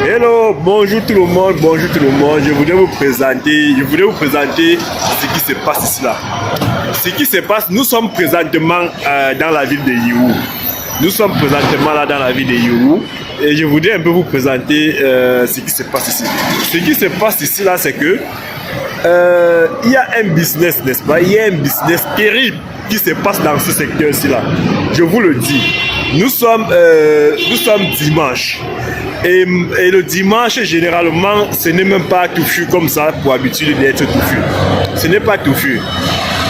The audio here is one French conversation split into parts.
Hello, bonjour tout le monde, Je voudrais vous présenter ce qui se passe ici là. Ce qui se passe, nous sommes présentement dans la ville de Yiwu. Nous sommes présentement là dans la ville de Yiwu. Et je voudrais un peu vous présenter ce qui se passe ici. Ce qui se passe ici là, c'est que il y a un business, n'est-ce pas? Il y a un business terrible qui se passe dans ce secteur-ci là. Je vous le dis. Nous sommes dimanche. Et le dimanche, généralement, ce n'est même pas touffu comme ça pour habitude d'être touffu. Ce n'est pas touffu.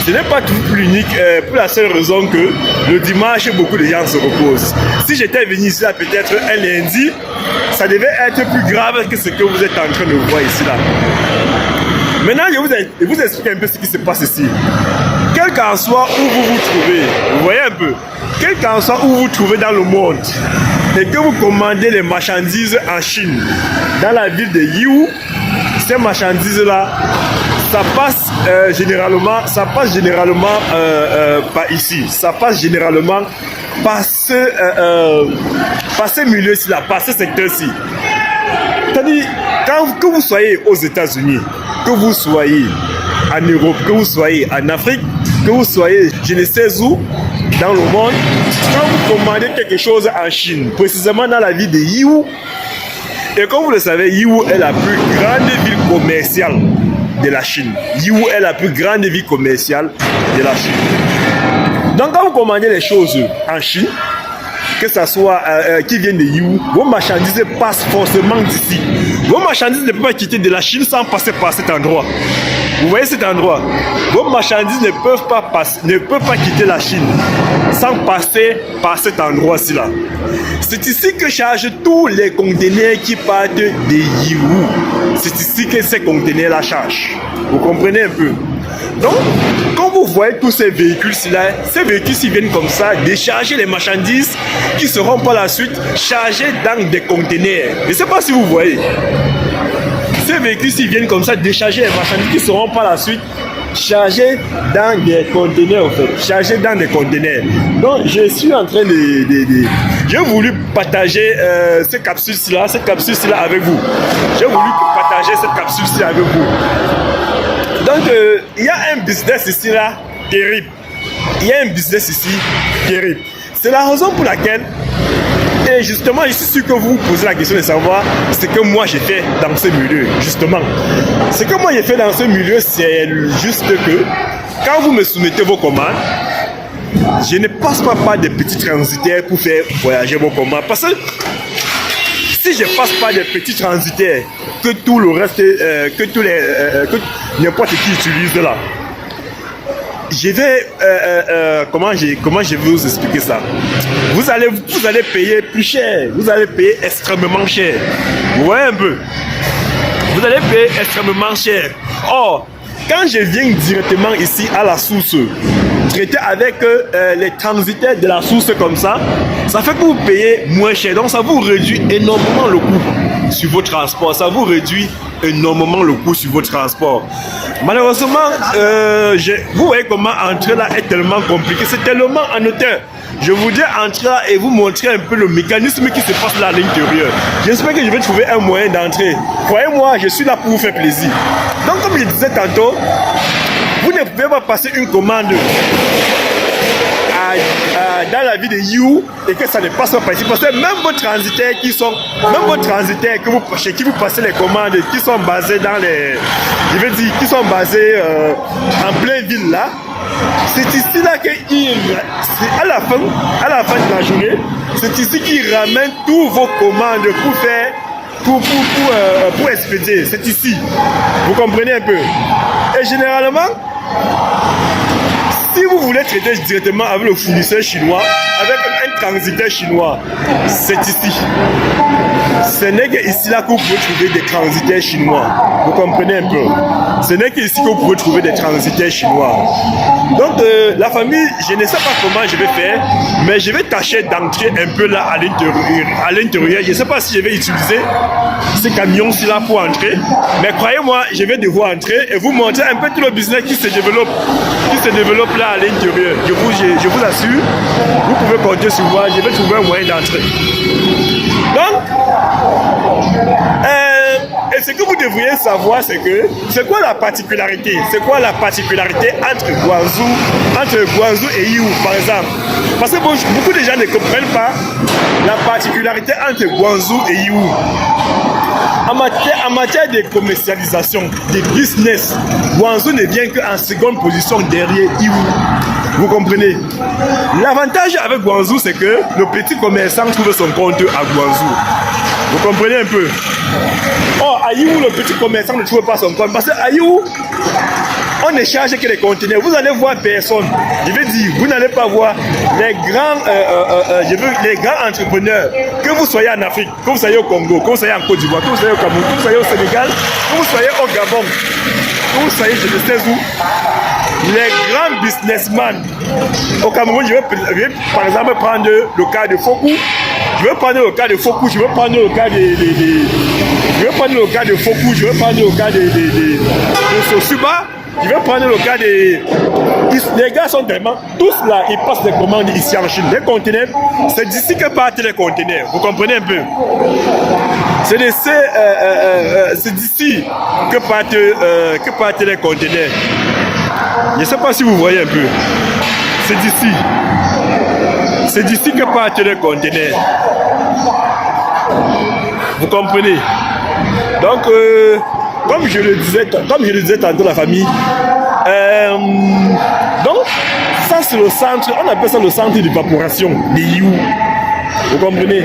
Ce n'est pas touffu l'unique, pour la seule raison que le dimanche, beaucoup de gens se reposent. Si j'étais venu ici là, peut-être un lundi, ça devait être plus grave que ce que vous êtes en train de voir ici là. Maintenant, je vous explique un peu ce qui se passe ici. Quel qu'en soit où vous vous trouvez, vous voyez un peu, quel qu'en soit où vous vous trouvez dans le monde, et que vous commandez les marchandises en Chine, dans la ville de Yiwu, ces marchandises-là, ça passe généralement par ici. Ça passe généralement par ce milieu-ci, par ce secteur-ci. C'est-à-dire, que vous soyez aux États-Unis, que vous soyez en Europe, que vous soyez en Afrique, que vous soyez je ne sais où dans le monde, quand vous commandez quelque chose en Chine, précisément dans la ville de Yiwu, et comme vous le savez, Yiwu est la plus grande ville commerciale de la Chine. Yiwu est la plus grande ville commerciale de la Chine. Donc quand vous commandez les choses en Chine, que ce soit qui viennent de Yiwu, vos marchandises passent forcément d'ici. Vos marchandises ne peuvent pas quitter de la Chine sans passer par cet endroit. Vous voyez cet endroit? Vos marchandises ne peuvent pas quitter la Chine sans passer par cet endroit-ci là. C'est ici que chargent tous les conteneurs qui partent de Yiwu. C'est ici que ces conteneurs-là chargent. Vous comprenez un peu? Donc, quand vous voyez tous ces véhicules-là, ces véhicules-ci viennent comme ça décharger les marchandises qui seront par la suite chargées dans des conteneurs. Je ne sais pas si vous voyez. Ces véhicules-ci viennent comme ça décharger les marchandises qui seront par la suite chargées dans des conteneurs en fait. Chargées dans des conteneurs. Donc, je suis en train j'ai voulu partager cette capsule-là avec vous. J'ai voulu partager cette capsule-ci avec vous. Donc, il y a un business ici là terrible. C'est la raison pour laquelle, et justement, je suis sûr que vous vous posez la question de savoir ce que moi j'ai fait dans ce milieu. Justement, ce que moi j'ai fait dans ce milieu, c'est juste que quand vous me soumettez vos commandes, je ne passe pas par des petits transitaires pour faire voyager vos commandes. Parce que si je passe par des petits transitaires que tout le reste, que n'importe qui utilise là, je vais comment je vais vous expliquer ça? Vous allez payer plus cher, vous allez payer extrêmement cher. Vous voyez un peu? Vous allez payer extrêmement cher. Or, quand je viens directement ici à la source, traiter avec les transitaires de la source comme ça fait que vous payez moins cher. Donc ça vous réduit énormément le coût sur vos transports. Malheureusement, vous voyez comment entrer là est tellement compliqué. C'est tellement en hauteur. Je voudrais entrer là et vous montrer un peu le mécanisme qui se passe là à l'intérieur. J'espère que je vais trouver un moyen d'entrer. Croyez-moi, je suis là pour vous faire plaisir. Donc comme je disais tantôt, vous ne pouvez pas passer une commande dans la ville de Yiwu et que ça ne passe pas ici. Parce que même vos transitaires chez qui vous passez les commandes, qui sont basés dans en pleine ville là, c'est ici là à la fin de la journée, c'est ici qu'ils ramènent tous vos commandes pour expédier. C'est ici. Vous comprenez un peu? Et généralement, si vous voulez traiter directement avec le fournisseur chinois, avec un transitaire chinois, c'est ici. Ce n'est qu'ici là que vous pouvez trouver des transitaires chinois. Vous comprenez un peu? Ce n'est qu'ici que vous pouvez trouver des transitaires chinois. Donc la famille, je ne sais pas comment je vais faire, mais je vais tâcher d'entrer un peu là à l'intérieur. Je ne sais pas si je vais utiliser ces camions-ci là pour entrer, mais croyez-moi, je vais devoir entrer et vous montrer un peu tout le business qui se développe là à l'intérieur. Je vous assure, vous pouvez compter sur moi, je vais trouver un moyen d'entrer. Donc, devriez savoir, c'est que c'est quoi la particularité? C'est quoi la particularité entre Guangzhou et Yiwu, par exemple? Parce que beaucoup de gens ne comprennent pas la particularité entre Guangzhou et Yiwu. En matière de commercialisation, de business, Guangzhou ne vient qu'en seconde position derrière Yiwu. Vous comprenez? L'avantage avec Guangzhou, c'est que le petit commerçant trouve son compte à Guangzhou. Vous comprenez un peu? Or, à Yiwu, le petit commerçant ne trouve pas son compte. Parce qu'à Yiwu, on ne charge que les conteneurs. Vous allez voir personne. Je veux dire, vous n'allez pas voir les grands, les grands entrepreneurs. Que vous soyez en Afrique, que vous soyez au Congo, que vous soyez en Côte d'Ivoire, que vous soyez au Cameroun, que vous soyez au Sénégal, que vous soyez au Gabon, que vous soyez, je ne sais où, les grands businessmen. Au Cameroun, je vais par exemple prendre le cas de Fokou. Je vais prendre le cas de Fokou, je vais prendre le cas je vais prendre le cas de Fokou, je vais prendre le cas de Sosuba. Je vais prendre le cas des... Les gars sont tellement... Tous là, ils passent des commandes ici en Chine. Les conteneurs, c'est d'ici que partent les conteneurs. Vous comprenez un peu? C'est d'ici que partent les conteneurs. Je ne sais pas si vous voyez un peu. C'est d'ici. C'est d'ici que partent les conteneurs. Vous comprenez? Donc... Comme je le disais tantôt, la famille, donc ça c'est le centre, on appelle ça le centre d'évaporation de Yiwu. Vous comprenez?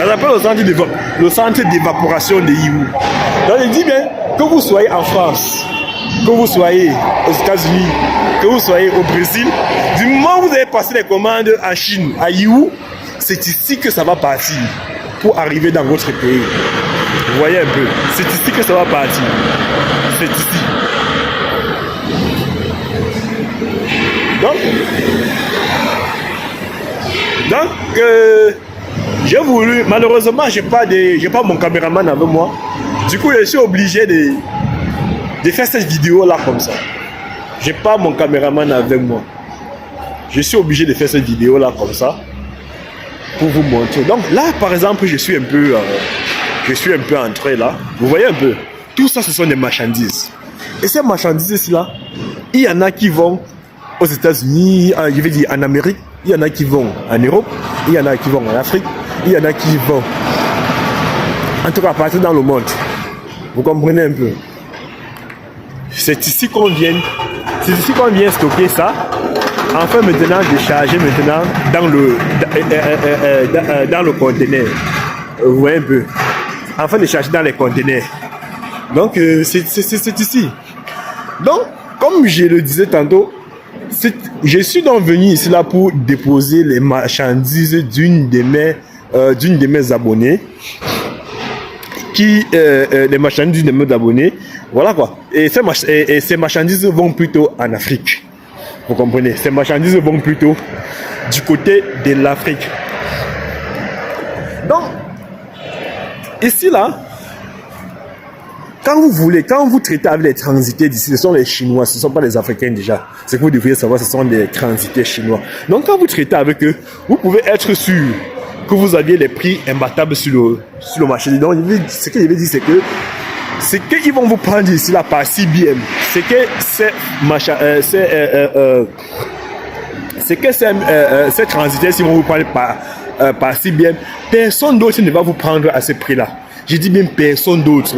On appelle le centre d'évaporation de Yiwu. Donc je dis bien, que vous soyez en France, que vous soyez aux États-Unis, que vous soyez au Brésil, du moment où vous avez passé les commandes en Chine, à Yiwu, c'est ici que ça va partir pour arriver dans votre pays. Vous voyez un peu, c'est ici que ça va partir. C'est ici. Donc j'ai voulu, malheureusement, j'ai pas mon caméraman avec moi. Du coup, je suis obligé de faire cette vidéo là comme ça. J'ai pas mon caméraman avec moi. Je suis obligé de faire cette vidéo là comme ça pour vous montrer. Donc là, par exemple, je suis un peu entré là. Vous voyez un peu. Tout ça, ce sont des marchandises. Et ces marchandises-là, il y en a qui vont aux États-Unis, je veux dire en Amérique, il y en a qui vont en Europe, il y en a qui vont en Afrique, il y en a qui vont en tout cas partout dans le monde. Vous comprenez un peu? C'est ici qu'on vient stocker ça. Enfin maintenant de charger maintenant dans le conteneur. Vous voyez un peu. Enfin de charger dans les conteneurs. Donc c'est ici. Donc comme je le disais tantôt, je suis donc venu ici là pour déposer les marchandises d'une de mes abonnés. Les marchandises de mes abonnés. Voilà quoi. Et ces marchandises vont plutôt en Afrique. Vous comprenez? Ces marchandises vont plutôt du côté de l'Afrique. Donc, ici là, quand vous traitez avec les transités d'ici, ce sont les Chinois, ce ne sont pas les Africains déjà. Ce que vous devriez savoir, ce sont des transités chinois. Donc quand vous traitez avec eux, vous pouvez être sûr que vous aviez les prix imbattables sur le marché. Donc ce que je veux dire, c'est qu'ils vont vous prendre ici là par CBM. C'est que ces transitaires, si vont vous prendre par CBM, personne d'autre ne va vous prendre à ce prix-là. Je dis bien personne d'autre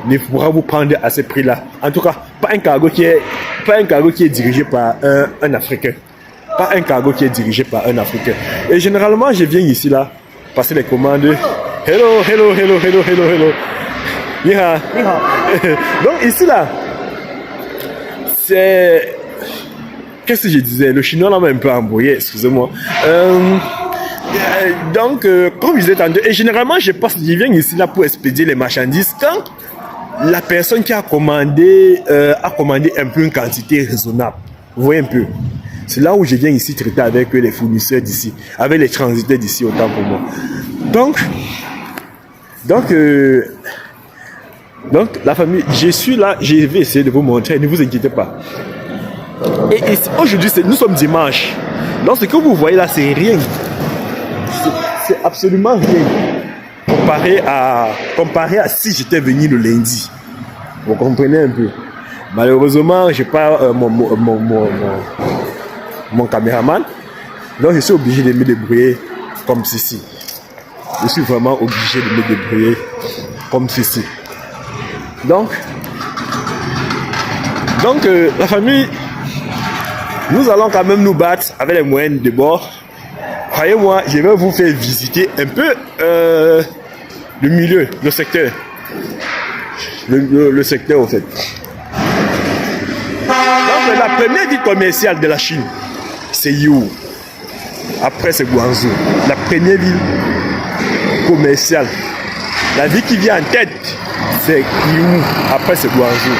ne pourra vous prendre à ce prix-là. En tout cas, pas un cargo qui est dirigé par un Africain. Pas un cargo qui est dirigé par un Africain. Et généralement, je viens ici là, passer les commandes. Hello. Yeah. Donc ici là, c'est... Qu'est-ce que je disais? Le chinois là m'a un peu embrouillé, excusez-moi. Donc, comme je disais tantôt, et généralement je viens ici là pour expédier les marchandises quand la personne qui a commandé un peu une quantité raisonnable. Vous voyez un peu? C'est là où je viens ici traiter avec les fournisseurs d'ici, avec les transitaires d'ici autant pour moi. Donc la famille, je suis là, je vais essayer de vous montrer, ne vous inquiétez pas. Et aujourd'hui, nous sommes dimanche. Donc ce que vous voyez là, c'est rien. C'est absolument rien comparé à si j'étais venu le lundi. Vous comprenez un peu. Malheureusement, je n'ai pas mon caméraman. Donc, je suis obligé de me débrouiller comme ceci. Je suis vraiment obligé de me débrouiller comme ceci. Donc la famille, nous allons quand même nous battre avec les moyens de bord. Croyez-moi, je vais vous faire visiter un peu le milieu, le secteur. Le secteur, en fait. Donc, la première ville commerciale de la Chine, c'est Yiwu. Après, c'est Guangzhou. La première ville commerciale. La ville qui vient en tête, c'est Yiwu. Après, c'est Guangzhou.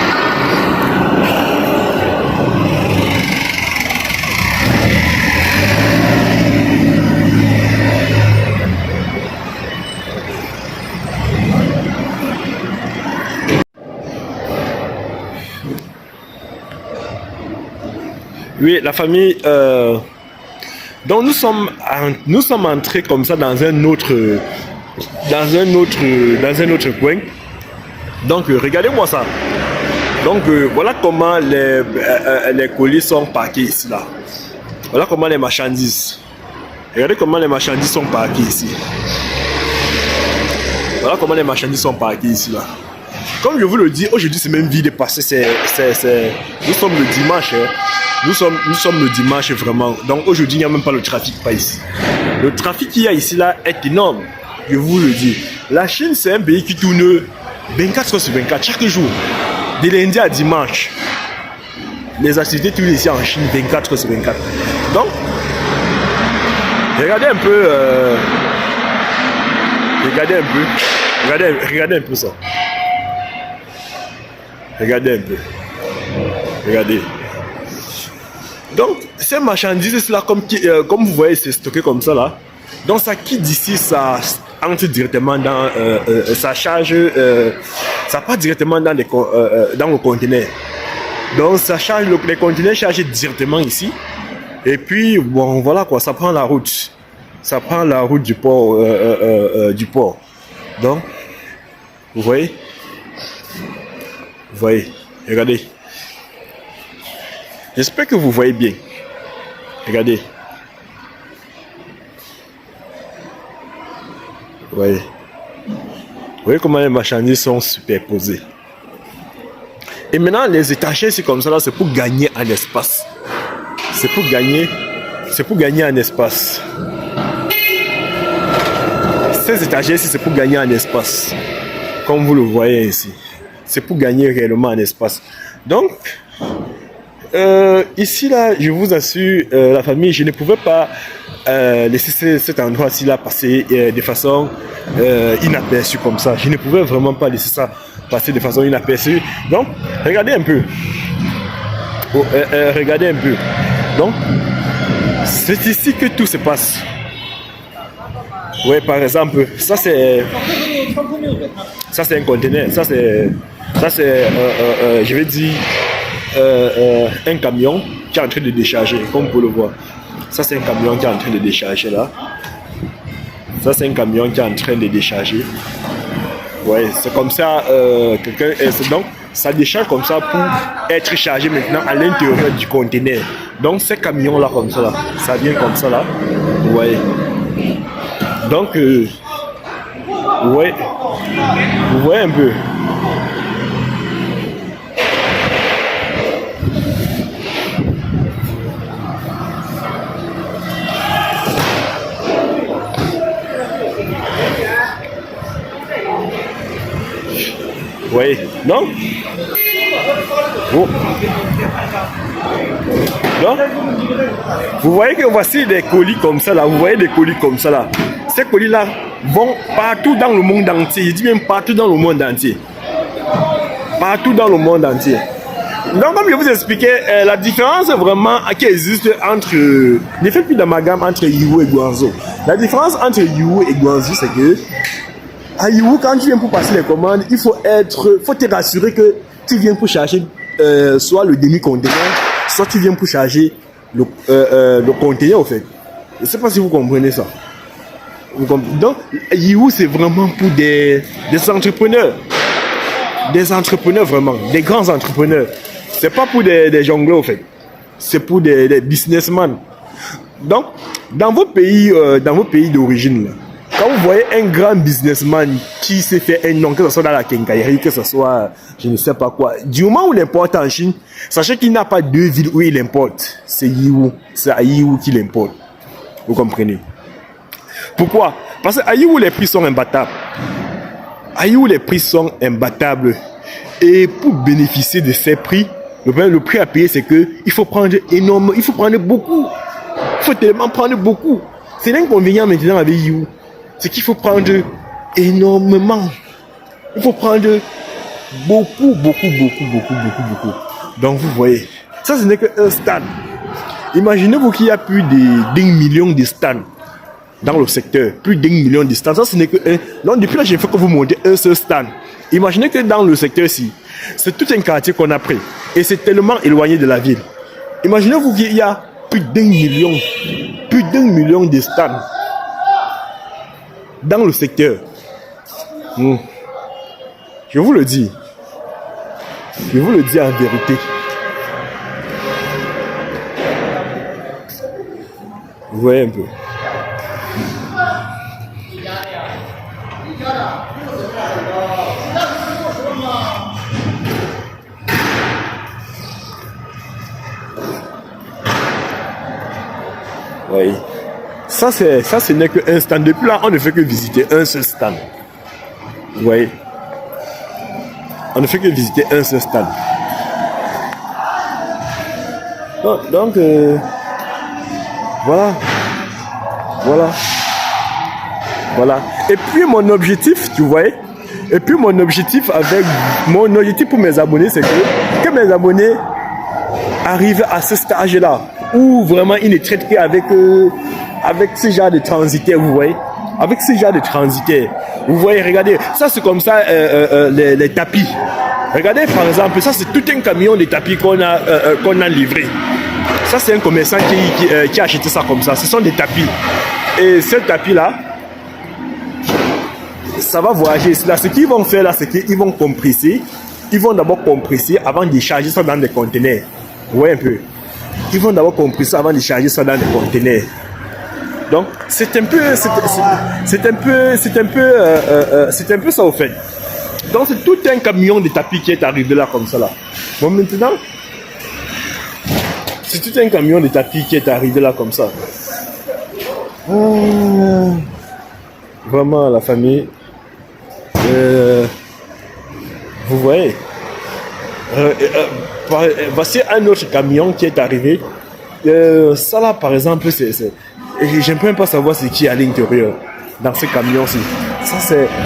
Oui, la famille. Donc nous sommes entrés comme ça dans un autre coin. Donc regardez-moi ça. Donc voilà comment les colis sont parqués ici là. Voilà comment les marchandises. Regardez comment les marchandises sont parquées ici. Voilà comment les marchandises sont parquées ici là. Comme je vous le dis, aujourd'hui c'est même vide parce que nous sommes le dimanche. Hein. Nous sommes le dimanche vraiment. Donc aujourd'hui, il n'y a même pas le trafic pas ici. Le trafic qu'il y a ici là est énorme. Je vous le dis. La Chine, c'est un pays qui tourne 24 heures sur 24, chaque jour. De lundi à dimanche. Les activités tournent ici en Chine 24 heures sur 24. Donc, regardez un peu. Regardez un peu. Regardez un peu ça. Regardez un peu. Regardez. Donc, ces marchandises là, comme vous voyez, c'est stocké comme ça là. Donc, ça quitte d'ici, ça entre directement dans, ça charge, ça part directement dans le conteneur. Donc, ça charge, les conteneurs chargés directement ici. Et puis, bon, voilà quoi, ça prend la route. Ça prend la route du port, Donc, vous voyez, regardez. J'espère que vous voyez bien. Regardez. Vous voyez comment les marchandises sont superposées. Et maintenant, les étagères, c'est comme ça là, c'est pour gagner en espace. C'est pour gagner en espace. Ces étagères ici, c'est pour gagner en espace. Comme vous le voyez ici. C'est pour gagner réellement en espace. Donc, ici là, je vous assure, la famille, je ne pouvais pas laisser cet endroit-ci là passer de façon inaperçue comme ça. Je ne pouvais vraiment pas laisser ça passer de façon inaperçue. Donc, regardez un peu. Regardez un peu. Donc, c'est ici que tout se passe. Oui, par exemple, ça c'est un conteneur. Ça c'est je vais dire un camion qui est en train de décharger, comme vous pouvez le voir. Ça c'est un camion qui est en train de décharger là. Ça c'est un camion qui est en train de décharger. Ouais, c'est comme ça. Donc ça décharge comme ça pour être chargé maintenant à l'intérieur du conteneur. Donc ces camions là comme ça là, ça vient comme ça là. Ouais. Donc ouais, vous voyez un peu. Oui, non? Oh. Non? Vous voyez que voici des colis comme ça là. Vous voyez des colis comme ça là. Ces colis là vont partout dans le monde entier. Je dis même partout dans le monde entier. Partout dans le monde entier. Donc comme je vous expliquais, la différence vraiment qui existe entre... ne faites plus d'amalgame entre Yiwu et Guangzhou. La différence entre Yiwu et Guangzhou, c'est que à Yiwu, quand tu viens pour passer les commandes, il faut te rassurer que tu viens pour charger soit le demi-conteneur, soit tu viens pour charger le conteneur en fait. Je ne sais pas si vous comprenez ça. Donc, Yiwu, c'est vraiment pour des entrepreneurs. des entrepreneurs vraiment, des grands entrepreneurs. C'est pas pour des jongleurs en fait, c'est pour des businessmen. Donc, dans vos pays d'origine, là, quand vous voyez un grand businessman qui s'est fait un nom, que ce soit dans la quincaillerie, que ce soit, je ne sais pas quoi, du moment où il importe en Chine, sachez qu'il n'a pas deux villes où il importe. C'est Yiwu, c'est à Yiwu qu'il importe. Vous comprenez? Pourquoi? Parce qu'à Yiwu, les prix sont imbattables. À Yiwu, les prix sont imbattables. Et pour bénéficier de ces prix, le prix à payer, c'est que il faut prendre énorme, il faut prendre beaucoup. Il faut tellement prendre beaucoup. C'est l'inconvénient maintenant avec Yiwu. C'est qu'il faut prendre énormément. Il faut prendre beaucoup. Donc vous voyez, ça ce n'est qu'un stand. Imaginez-vous qu'il y a plus d'un million de stands dans le secteur. Plus d'un million de stands. Ça ce n'est qu'un. Donc depuis là, j'ai fait que vous montez un seul stand. Imaginez que dans le secteur-ci, c'est tout un quartier qu'on a pris. Et c'est tellement éloigné de la ville. Imaginez-vous qu'il y a plus d'un million de stands dans le secteur. Je vous le dis. Je vous le dis en vérité. Vous voyez un peu. Oui. Ça, ce n'est qu'un stand. Depuis là, on ne fait que visiter un seul stand. Vous voyez. On ne fait que visiter un seul stand. Donc voilà. Et puis mon objectif, tu vois. Et puis mon objectif pour mes abonnés, c'est que mes abonnés arrivent à ce stage-là où vraiment ils ne traitent qu'avec ce genre de transitaires, vous voyez. Avec ce genre de transitaires. Vous voyez, regardez, ça c'est comme ça les tapis. Regardez par exemple, ça c'est tout un camion de tapis qu'on a livré. Ça c'est un commerçant qui a acheté ça comme ça. Ce sont des tapis. Et ce tapis-là, ça va voyager. Là, ce qu'ils vont faire là, c'est qu'ils vont compresser. Ils vont d'abord compresser avant de charger ça dans des conteneurs. Vous voyez un peu. Ils vont d'abord compresser avant de charger ça dans des conteneurs. Donc, c'est un peu ça au fait. Donc, c'est tout un camion de tapis qui est arrivé là comme ça là. Bon, maintenant, c'est tout un camion de tapis qui est arrivé là comme ça. Vraiment, la famille. Vous voyez. Voici un autre camion qui est arrivé. Ça là, par exemple, j'aime même pas savoir ce qui est à l'intérieur dans ce camion-ci.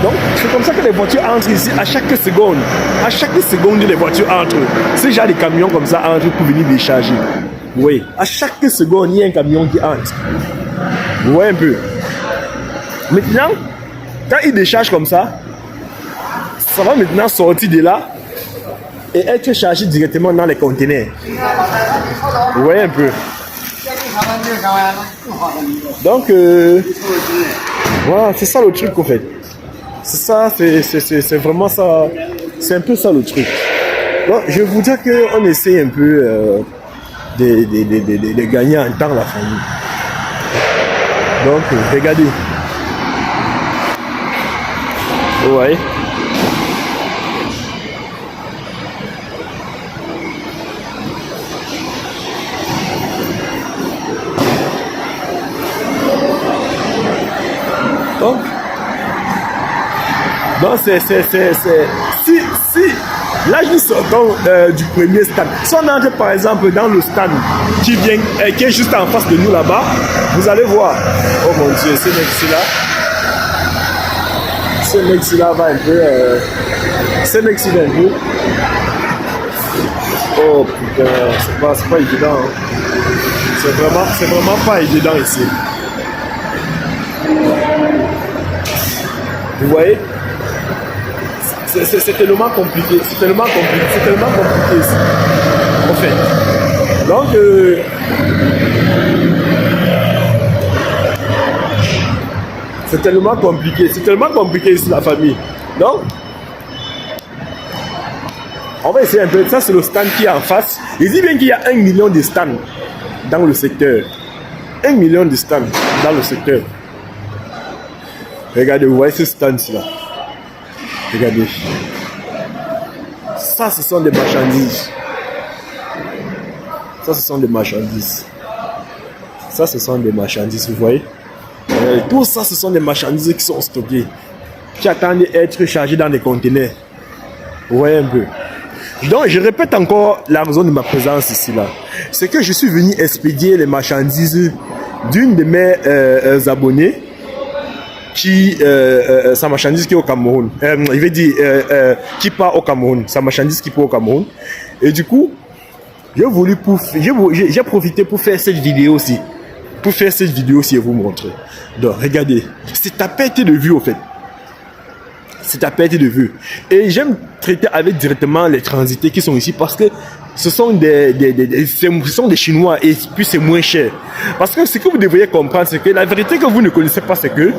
Donc, c'est comme ça que les voitures entrent ici à chaque seconde. À chaque seconde, les voitures entrent. C'est déjà des camions comme ça entrent pour venir décharger. Oui, à chaque seconde, il y a un camion qui entre. Vous voyez un peu. Maintenant, quand il décharge comme ça, ça va maintenant sortir de là et être chargé directement dans les conteneurs. Vous voyez un peu. Donc, voilà, c'est ça le truc en fait. C'est ça, c'est vraiment ça. C'est un peu ça le truc. Donc, je vous dis qu'on essaie un peu de gagner en temps la famille. Donc, regardez. Ouais. Donc si là nous sortons du premier stade, si on entre par exemple dans le stade qui est juste en face de nous là-bas, vous allez voir, oh mon Dieu, ce mec-ci là va un peu, oh putain, c'est pas évident, hein. C'est vraiment pas évident ici. Vous voyez, c'est tellement compliqué, c'est tellement compliqué ici, en fait. Donc, c'est tellement compliqué ici, la famille. Donc, On va essayer un peu. Ça, c'est le stand qui est en face. Il dit bien qu'il y a 1 million de stands dans le secteur. 1 million de stands dans le secteur. Regardez, vous voyez ce stand-là. Regardez. Ça, ce sont des marchandises. Ça, ce sont des marchandises. Ça, ce sont des marchandises, vous voyez. Tout ça, ce sont des marchandises qui sont stockées, qui attendent d'être chargées dans des conteneurs. Vous voyez un peu. Donc, je répète encore la raison de ma présence ici, là. C'est que je suis venu expédier les marchandises d'une de mes abonnés qui, sa marchandise qui est au Cameroun. Il veut dire, qui part au Cameroun. Sa marchandise qui part au Cameroun. Et du coup, j'ai profité pour faire cette vidéo aussi. Pour faire cette vidéo aussi et vous montrer. Donc, regardez. C'est à perte de vue, au fait. C'est à perte de vue. Et j'aime traiter avec directement les transités qui sont ici parce que ce sont ce sont des Chinois et puis c'est moins cher. Parce que ce que vous devriez comprendre, c'est que la vérité que vous ne connaissez pas, c'est que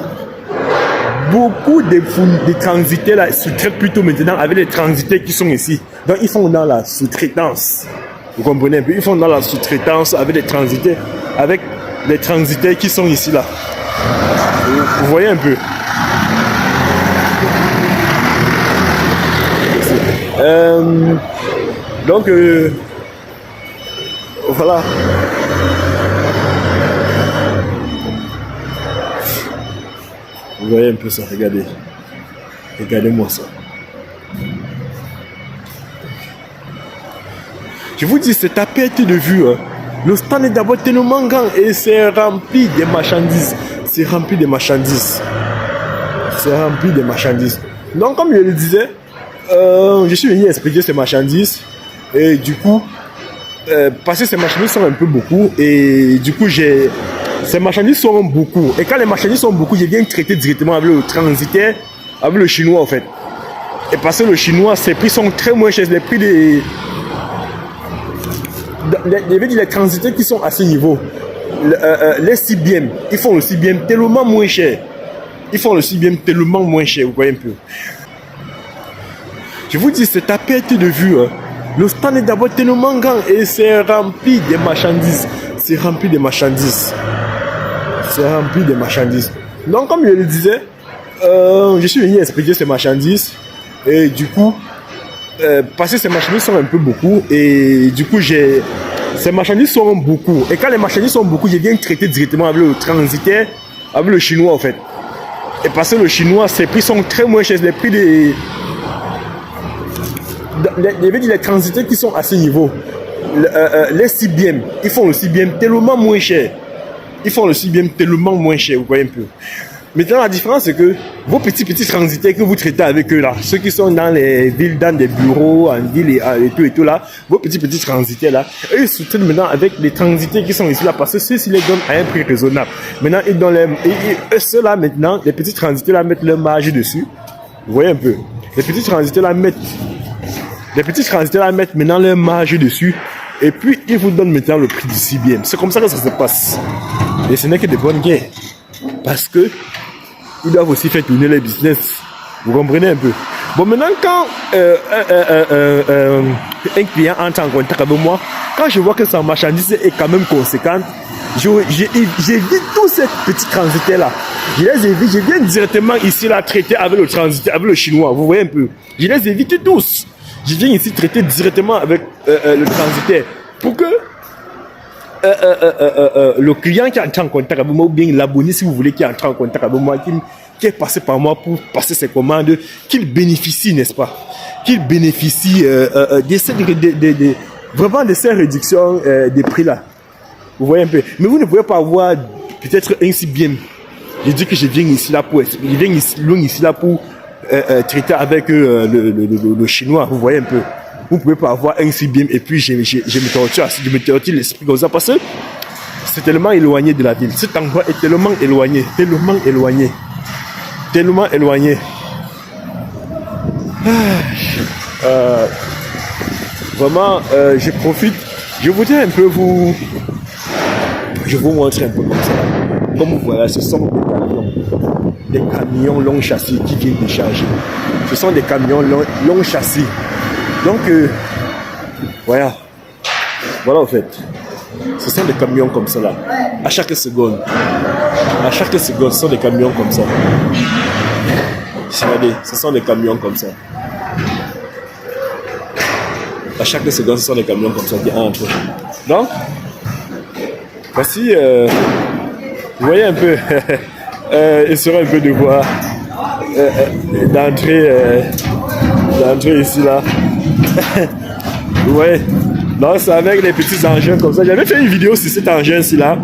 beaucoup de transités là sous-traitent plutôt maintenant avec les transités qui sont ici. Donc, ils sont dans la sous-traitance. Vous comprenez un peu? Ils sont dans la sous-traitance avec les transités qui sont ici là. Vous voyez un peu? Donc voilà. Vous voyez un peu ça, regardez. Regardez-moi ça. Je vous dis, c'est à perte de vue. Hein. Le stand est d'abord tellement grand et c'est rempli de marchandises. C'est rempli de marchandises. C'est rempli de marchandises. Donc, comme je le disais, je suis venu expliquer ces marchandises. Et du coup, parce que ces marchandises sont un peu beaucoup. Et du coup, ces marchandises sont beaucoup. Et quand les marchandises sont beaucoup, je viens traiter directement avec le transitaire, avec le chinois en fait. Et parce que le chinois, ses prix sont très moins chers. Les prix des... les transitaires qui sont à ce niveau, les CBM, ils font le CBM tellement moins cher. Ils font le CBM tellement moins cher, vous voyez un peu. Je vous dis, c'est à perte de vue. Hein. Le stand est d'abord tellement grand et c'est rempli de marchandises. C'est rempli de marchandises. C'est rempli de marchandises. Donc, comme je le disais, je suis venu expliquer ces marchandises. Et du coup, parce que ces marchandises sont un peu beaucoup. Et du coup, ces marchandises sont beaucoup. Et quand les marchandises sont beaucoup, je viens traiter directement avec le transitaire, avec le chinois en fait. Et parce que le chinois, ses prix sont très moins chers. Les prix des... les transitaires qui sont à ce niveau, les CBM, ils font le CBM tellement moins cher. Ils font le CBM tellement moins cher, vous voyez un peu. Maintenant, la différence, c'est que vos petits transitaires que vous traitez avec eux là, ceux qui sont dans les villes, dans des bureaux, en ville et tout là, vos petits transitaires là, eux, ils soutiennent maintenant avec les transitaires qui sont ici là, parce que ceux-ci les donnent à un prix raisonnable. Maintenant, ils donnent ceux-là maintenant, les petits transitaires là mettent leur marge dessus. Vous voyez un peu. Les petits transitaires là mettent maintenant leur marge dessus. Et puis, ils vous donnent maintenant le prix du CBM. C'est comme ça que ça se passe. Et ce n'est que de bonnes guerres. Parce que ils doivent aussi faire tourner les business. Vous comprenez un peu. Bon, maintenant, quand un client entre en contact avec moi, quand je vois que sa marchandise est quand même conséquente, j'évite tous ces petits transitaires-là. Je les évite. Je viens directement ici là traiter avec le transitaire, avec le chinois. Vous voyez un peu. Je les évite tous. Je viens ici traiter directement avec le transitaire pour que le client qui entre en contact avec moi, ou bien l'abonné, si vous voulez, qui entre en contact avec moi, qui est passé par moi pour passer ses commandes, qu'il bénéficie, n'est-ce pas? Qu'il bénéficie vraiment de ces réductions des prix-là. Vous voyez un peu. Mais vous ne pouvez pas avoir peut-être un CBM. Je dis que je viens ici là pour traiter avec le chinois, vous voyez un peu. Vous ne pouvez pas avoir un CBM et puis je me torture l'esprit comme ça parce que c'est tellement éloigné de la ville. Cet endroit est tellement éloigné. Vraiment, je profite. Je voudrais un peu vous montrer un peu comme ça. Comme vous voyez, ce sont des camions long châssis qui viennent décharger. Ce sont des camions long châssis Donc, voilà. Voilà, en fait. Ce sont des camions comme ça, là. À chaque seconde. À chaque seconde, ce sont des camions comme ça. Regardez, ce sont des camions comme ça. À chaque seconde, ce sont des camions comme ça qui entrent. Donc, voici, vous voyez un peu, il sera un peu de voir d'entrer ici, là. Vous voyez, donc c'est avec les petits engins comme ça. J'avais fait une vidéo sur cet engin-ci, là.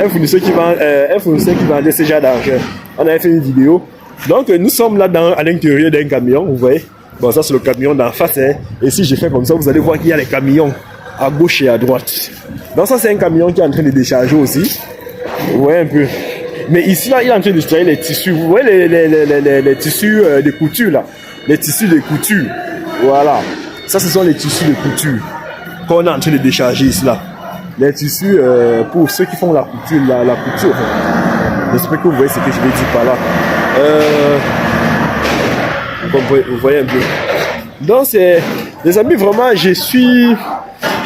Un fournisseur qui vendait ce genre d'engin. On avait fait une vidéo. Donc, nous sommes là à l'intérieur d'un camion, vous voyez. Bon, ça, c'est le camion d'en face. Hein. Et si je fais comme ça, vous allez voir qu'il y a les camions à gauche et à droite. Donc, ça, c'est un camion qui est en train de décharger aussi. Vous voyez un peu. Mais ici, là, il est en train de décharger les tissus. Vous voyez les tissus de couture, là. Les tissus de couture. Voilà. Ça, ce sont les tissus de couture qu'on est en train de décharger ici, là. Les tissus pour ceux qui font la couture, la couture. J'espère que vous voyez ce que je vais dire par là. Vous voyez un peu. Donc, c'est... Les amis, vraiment, je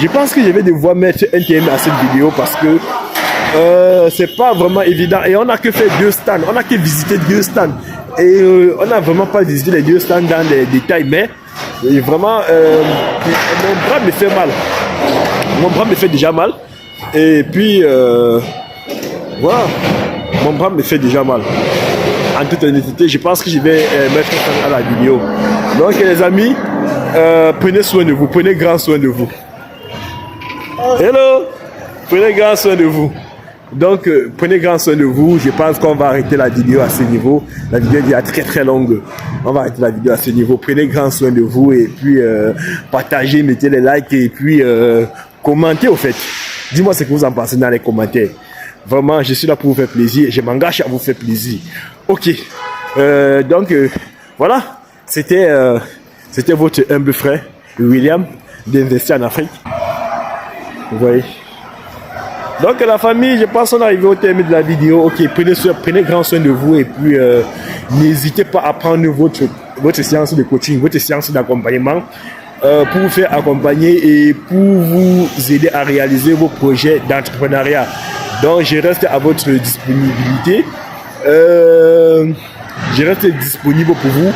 pense que je vais devoir mettre un thème à cette vidéo parce que c'est pas vraiment évident. Et on n'a que fait 2 stands. On n'a que visité 2 stands. Et on n'a vraiment pas visité les 2 stands dans les détails. Mais vraiment, mon bras me fait mal. Mon bras me fait déjà mal. Et puis, voilà. Mon bras me fait déjà mal. En toute honnêteté, je pense que je vais mettre ça à la vidéo. Donc les amis, prenez soin de vous, prenez grand soin de vous. Hello, prenez grand soin de vous. Donc prenez grand soin de vous. Je pense qu'on va arrêter la vidéo à ce niveau. La vidéo est déjà très très longue. On va arrêter la vidéo à ce niveau. Prenez grand soin de vous et puis partagez, mettez les likes et puis commentez au fait. Dis-moi ce que vous en pensez dans les commentaires. Vraiment, je suis là pour vous faire plaisir. Je m'engage à vous faire plaisir. Ok. Donc, voilà. C'était votre humble frère, William, d'Investir en Afrique. Vous voyez. Donc, la famille, je pense qu'on est arrivé au terme de la vidéo. Ok, prenez grand soin de vous et puis n'hésitez pas à prendre votre séance de coaching, votre séance d'accompagnement pour vous faire accompagner et pour vous aider à réaliser vos projets d'entrepreneuriat. Donc, je reste à votre disponibilité. Je reste disponible pour vous.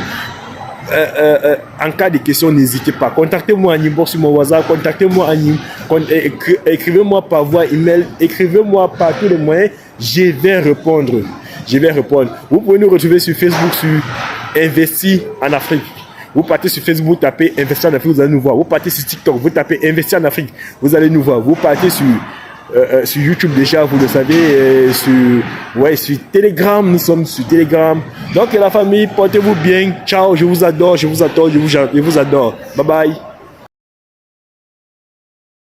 En cas de questions, n'hésitez pas. Contactez-moi en inbox sur mon WhatsApp. Contactez-moi écrivez-moi par voie email. Écrivez-moi par tous les moyens. Je vais répondre. Je vais répondre. Vous pouvez nous retrouver sur Facebook sur Investir en Afrique. Vous partez sur Facebook, vous tapez Investir en Afrique, vous allez nous voir. Vous partez sur TikTok, vous tapez Investir en Afrique, vous allez nous voir. Vous partez sur YouTube déjà, vous le savez, sur Telegram, nous sommes sur Telegram. Donc la famille, portez-vous bien. Ciao, je vous adore, je vous adore, je vous adore. Bye bye.